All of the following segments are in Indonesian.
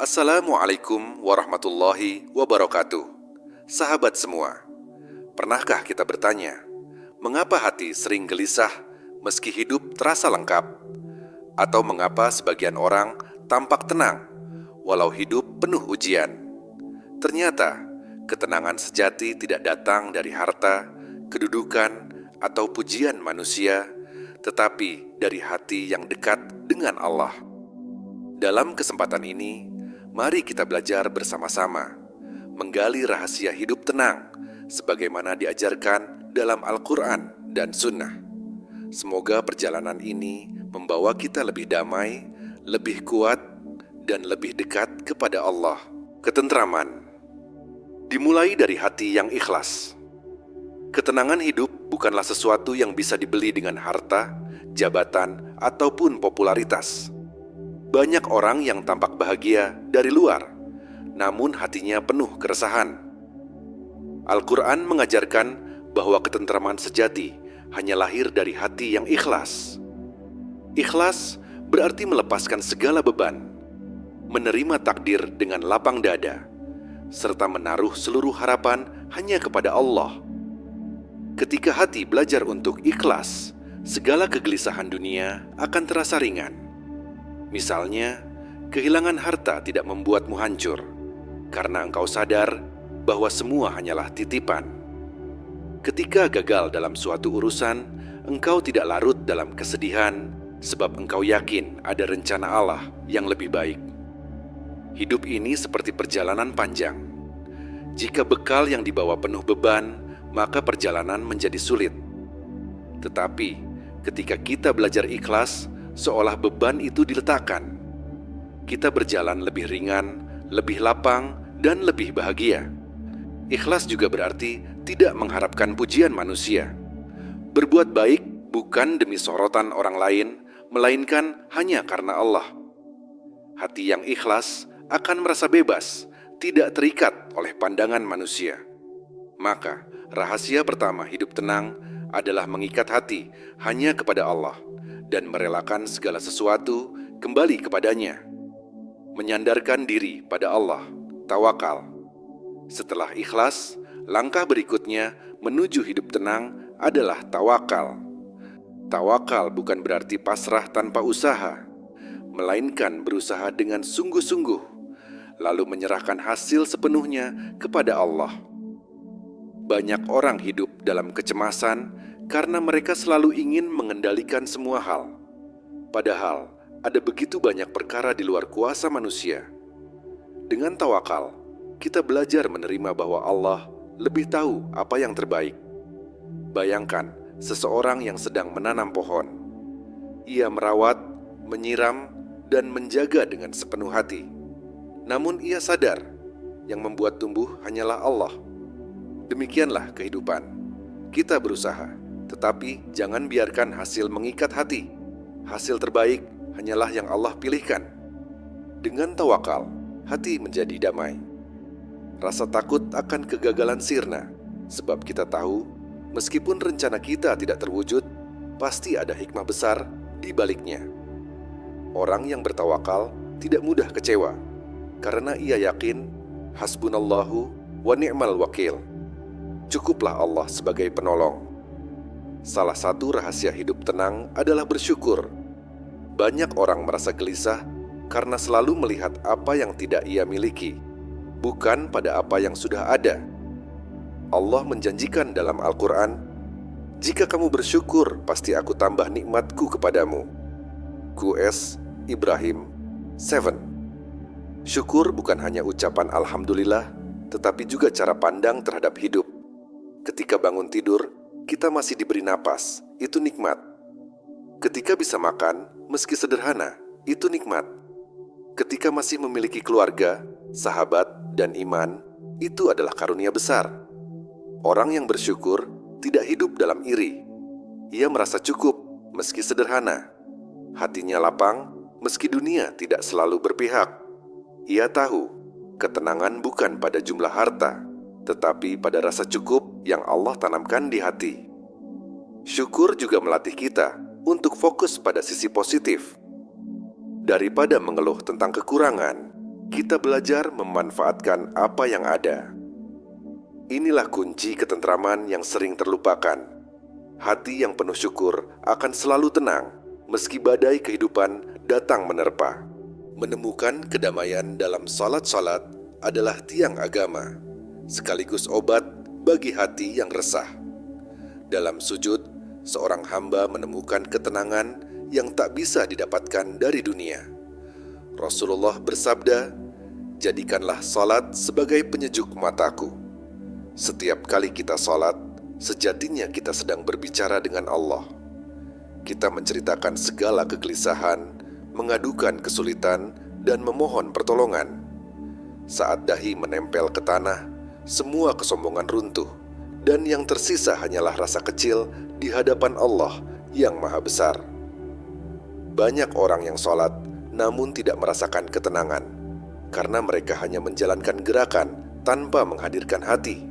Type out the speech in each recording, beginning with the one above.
Assalamualaikum warahmatullahi wabarakatuh. Sahabat semua, pernahkah kita bertanya, mengapa hati sering gelisah meski hidup terasa lengkap? Atau mengapa sebagian orang tampak tenang walau hidup penuh ujian? Ternyata, ketenangan sejati tidak datang dari harta, kedudukan, atau pujian manusia, tetapi dari hati yang dekat dengan Allah. Dalam kesempatan ini, mari kita belajar bersama-sama menggali rahasia hidup tenang sebagaimana diajarkan dalam Al-Quran dan Sunnah. Semoga perjalanan ini membawa kita lebih damai, lebih kuat, dan lebih dekat kepada Allah. Ketentraman dimulai dari hati yang ikhlas. Ketenangan hidup bukanlah sesuatu yang bisa dibeli dengan harta, jabatan, ataupun popularitas. Banyak orang yang tampak bahagia dari luar, namun hatinya penuh keresahan. Al-Quran mengajarkan bahwa ketentraman sejati hanya lahir dari hati yang ikhlas. Ikhlas berarti melepaskan segala beban, menerima takdir dengan lapang dada, serta menaruh seluruh harapan hanya kepada Allah. Ketika hati belajar untuk ikhlas, segala kegelisahan dunia akan terasa ringan. Misalnya, kehilangan harta tidak membuatmu hancur, karena engkau sadar bahwa semua hanyalah titipan. Ketika gagal dalam suatu urusan, engkau tidak larut dalam kesedihan, sebab engkau yakin ada rencana Allah yang lebih baik. Hidup ini seperti perjalanan panjang. Jika bekal yang dibawa penuh beban, maka perjalanan menjadi sulit. Tetapi, ketika kita belajar ikhlas, seolah beban itu diletakkan. Kita berjalan lebih ringan, lebih lapang, dan lebih bahagia. Ikhlas juga berarti tidak mengharapkan pujian manusia. Berbuat baik bukan demi sorotan orang lain, melainkan hanya karena Allah. Hati yang ikhlas akan merasa bebas, tidak terikat oleh pandangan manusia. Maka, rahasia pertama hidup tenang adalah mengikat hati hanya kepada Allah dan merelakan segala sesuatu kembali kepadanya. Menyandarkan diri pada Allah, tawakal. Setelah ikhlas, langkah berikutnya menuju hidup tenang adalah tawakal. Tawakal bukan berarti pasrah tanpa usaha, melainkan berusaha dengan sungguh-sungguh, lalu menyerahkan hasil sepenuhnya kepada Allah. Banyak orang hidup dalam kecemasan karena mereka selalu ingin mengendalikan semua hal. Padahal, ada begitu banyak perkara di luar kuasa manusia. Dengan tawakal, kita belajar menerima bahwa Allah lebih tahu apa yang terbaik. Bayangkan seseorang yang sedang menanam pohon. Ia merawat, menyiram, dan menjaga dengan sepenuh hati. Namun ia sadar, yang membuat tumbuh hanyalah Allah. Demikianlah kehidupan. Kita berusaha, tetapi jangan biarkan hasil mengikat hati. Hasil terbaik hanyalah yang Allah pilihkan. Dengan tawakal, hati menjadi damai. Rasa takut akan kegagalan sirna, sebab kita tahu, meskipun rencana kita tidak terwujud, pasti ada hikmah besar di baliknya. Orang yang bertawakal tidak mudah kecewa, karena ia yakin, hasbunallahu wa ni'mal wakil. Cukuplah Allah sebagai penolong. Salah satu rahasia hidup tenang adalah bersyukur. Banyak orang merasa gelisah karena selalu melihat apa yang tidak ia miliki, bukan pada apa yang sudah ada. Allah menjanjikan dalam Al-Quran, "Jika kamu bersyukur, pasti aku tambah nikmatku kepadamu." QS Ibrahim 7. Syukur bukan hanya ucapan Alhamdulillah, tetapi juga cara pandang terhadap hidup. Ketika bangun tidur, kita masih diberi napas, itu nikmat. Ketika bisa makan, meski sederhana, itu nikmat. Ketika masih memiliki keluarga, sahabat, dan iman, itu adalah karunia besar. Orang yang bersyukur tidak hidup dalam iri. Ia merasa cukup, meski sederhana. Hatinya lapang, meski dunia tidak selalu berpihak. Ia tahu, ketenangan bukan pada jumlah harta, tetapi pada rasa cukup yang Allah tanamkan di hati. Syukur juga melatih kita untuk fokus pada sisi positif. Daripada mengeluh tentang kekurangan, kita belajar memanfaatkan apa yang ada. Inilah kunci ketentraman yang sering terlupakan. Hati yang penuh syukur akan selalu tenang, meski badai kehidupan datang menerpa. Menemukan kedamaian dalam salat-salat adalah tiang agama, sekaligus obat bagi hati yang resah. Dalam sujud, seorang hamba menemukan ketenangan yang tak bisa didapatkan dari dunia. Rasulullah bersabda, "Jadikanlah salat sebagai penyejuk mataku." Setiap kali kita salat, sejatinya kita sedang berbicara dengan Allah. Kita menceritakan segala kegelisahan, mengadukan kesulitan, dan memohon pertolongan. Saat dahi menempel ke tanah, semua kesombongan runtuh, dan yang tersisa hanyalah rasa kecil di hadapan Allah yang Maha Besar. Banyak orang yang sholat namun tidak merasakan ketenangan, karena mereka hanya menjalankan gerakan tanpa menghadirkan hati.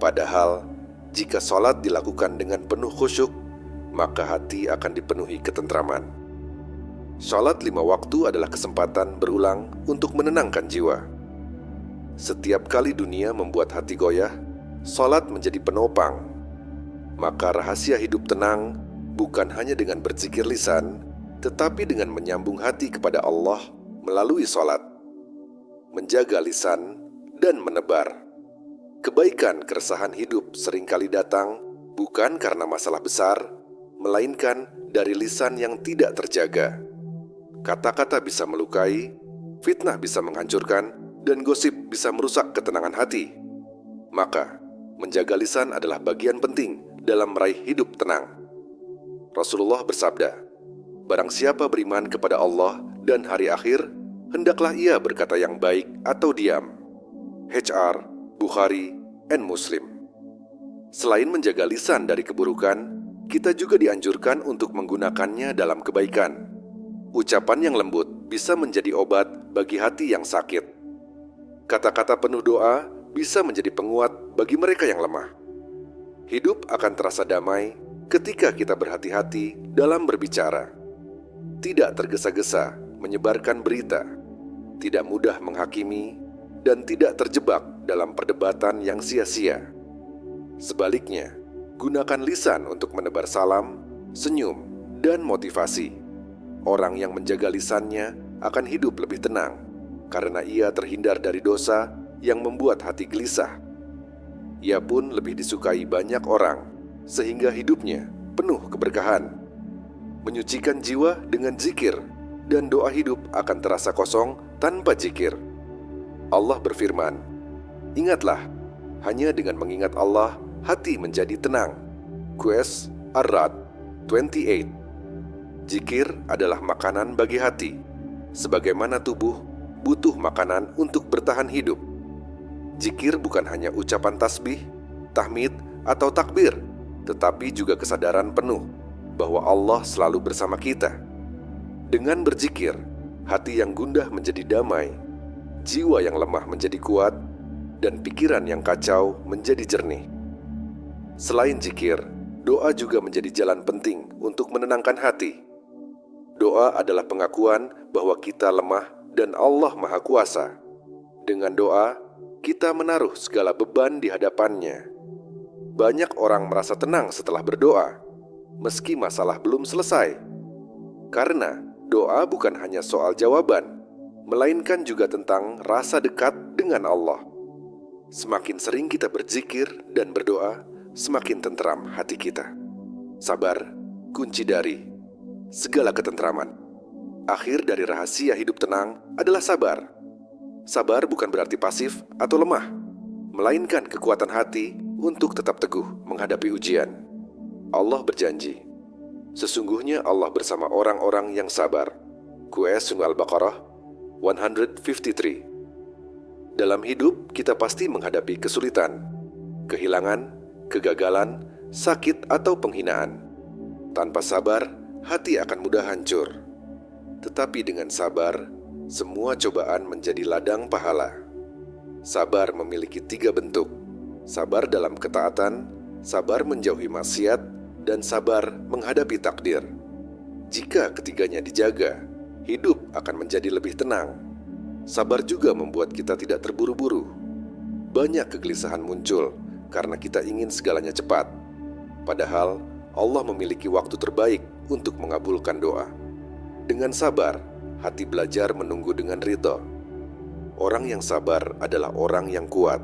Padahal, jika sholat dilakukan dengan penuh khusyuk, maka hati akan dipenuhi ketentraman. Sholat 5 waktu adalah kesempatan berulang untuk menenangkan jiwa. Setiap kali dunia membuat hati goyah, sholat menjadi penopang. Maka rahasia hidup tenang bukan hanya dengan berzikir lisan, tetapi dengan menyambung hati kepada Allah melalui sholat. Menjaga lisan dan menebar. Kebaikan keresahan hidup seringkali datang bukan karena masalah besar, melainkan dari lisan yang tidak terjaga. Kata-kata bisa melukai, fitnah bisa menghancurkan, dan gosip bisa merusak ketenangan hati. Maka, menjaga lisan adalah bagian penting dalam meraih hidup tenang. Rasulullah bersabda, "Barang siapa beriman kepada Allah dan hari akhir, hendaklah ia berkata yang baik atau diam." HR, Bukhari, and Muslim. Selain menjaga lisan dari keburukan, kita juga dianjurkan untuk menggunakannya dalam kebaikan. Ucapan yang lembut bisa menjadi obat bagi hati yang sakit. Kata-kata penuh doa bisa menjadi penguat bagi mereka yang lemah. Hidup akan terasa damai ketika kita berhati-hati dalam berbicara. Tidak tergesa-gesa menyebarkan berita, tidak mudah menghakimi, dan tidak terjebak dalam perdebatan yang sia-sia. Sebaliknya, gunakan lisan untuk menebar salam, senyum, dan motivasi. Orang yang menjaga lisannya akan hidup lebih tenang, karena ia terhindar dari dosa yang membuat hati gelisah. Ia pun lebih disukai banyak orang, sehingga hidupnya penuh keberkahan. Menyucikan jiwa dengan zikir, dan doa hidup akan terasa kosong tanpa zikir. Allah berfirman, "Ingatlah, hanya dengan mengingat Allah, hati menjadi tenang." QS Ar-Ra'd 28. Zikir adalah makanan bagi hati, sebagaimana tubuh butuh makanan untuk bertahan hidup. Zikir bukan hanya ucapan tasbih, tahmid, atau takbir, tetapi juga kesadaran penuh bahwa Allah selalu bersama kita. Dengan berzikir, hati yang gundah menjadi damai, jiwa yang lemah menjadi kuat, dan pikiran yang kacau menjadi jernih. Selain zikir, doa juga menjadi jalan penting untuk menenangkan hati. Doa adalah pengakuan bahwa kita lemah dan Allah Maha Kuasa. Dengan doa, kita menaruh segala beban di hadapannya. Banyak orang merasa tenang setelah berdoa, meski masalah belum selesai. Karena doa bukan hanya soal jawaban, melainkan juga tentang rasa dekat dengan Allah. Semakin sering kita berzikir dan berdoa, semakin tentram hati kita. Sabar, kunci dari segala ketentraman. Akhir dari rahasia hidup tenang adalah sabar. Sabar bukan berarti pasif atau lemah, melainkan kekuatan hati untuk tetap teguh menghadapi ujian. Allah berjanji, sesungguhnya Allah bersama orang-orang yang sabar. QS Surah Al-Baqarah 153. Dalam hidup, kita pasti menghadapi kesulitan, kehilangan, kegagalan, sakit, atau penghinaan. Tanpa sabar, hati akan mudah hancur. Tetapi dengan sabar, semua cobaan menjadi ladang pahala. Sabar memiliki 3 bentuk: sabar dalam ketaatan, sabar menjauhi maksiat, dan sabar menghadapi takdir. Jika ketiganya dijaga, hidup akan menjadi lebih tenang. Sabar juga membuat kita tidak terburu-buru. Banyak kegelisahan muncul karena kita ingin segalanya cepat. Padahal Allah memiliki waktu terbaik untuk mengabulkan doa. Dengan sabar, hati belajar menunggu dengan ridha. Orang yang sabar adalah orang yang kuat.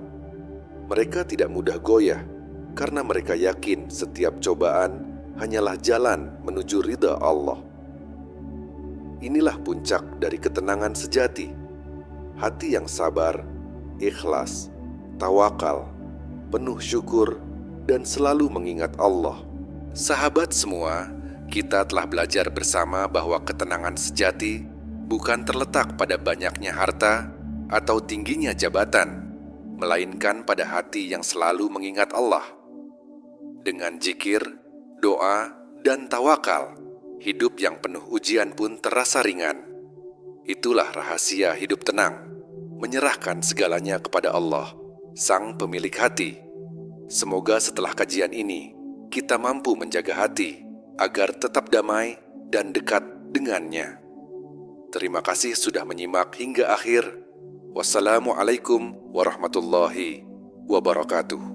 Mereka tidak mudah goyah karena mereka yakin setiap cobaan hanyalah jalan menuju ridha Allah. Inilah puncak dari ketenangan sejati. Hati yang sabar, ikhlas, tawakal, penuh syukur, dan selalu mengingat Allah. Sahabat semua, kita telah belajar bersama bahwa ketenangan sejati bukan terletak pada banyaknya harta atau tingginya jabatan, melainkan pada hati yang selalu mengingat Allah. Dengan zikir, doa, dan tawakal, hidup yang penuh ujian pun terasa ringan. Itulah rahasia hidup tenang, menyerahkan segalanya kepada Allah, Sang Pemilik hati. Semoga setelah kajian ini, kita mampu menjaga hati agar tetap damai dan dekat dengannya. Terima kasih sudah menyimak hingga akhir. Wassalamualaikum warahmatullahi wabarakatuh.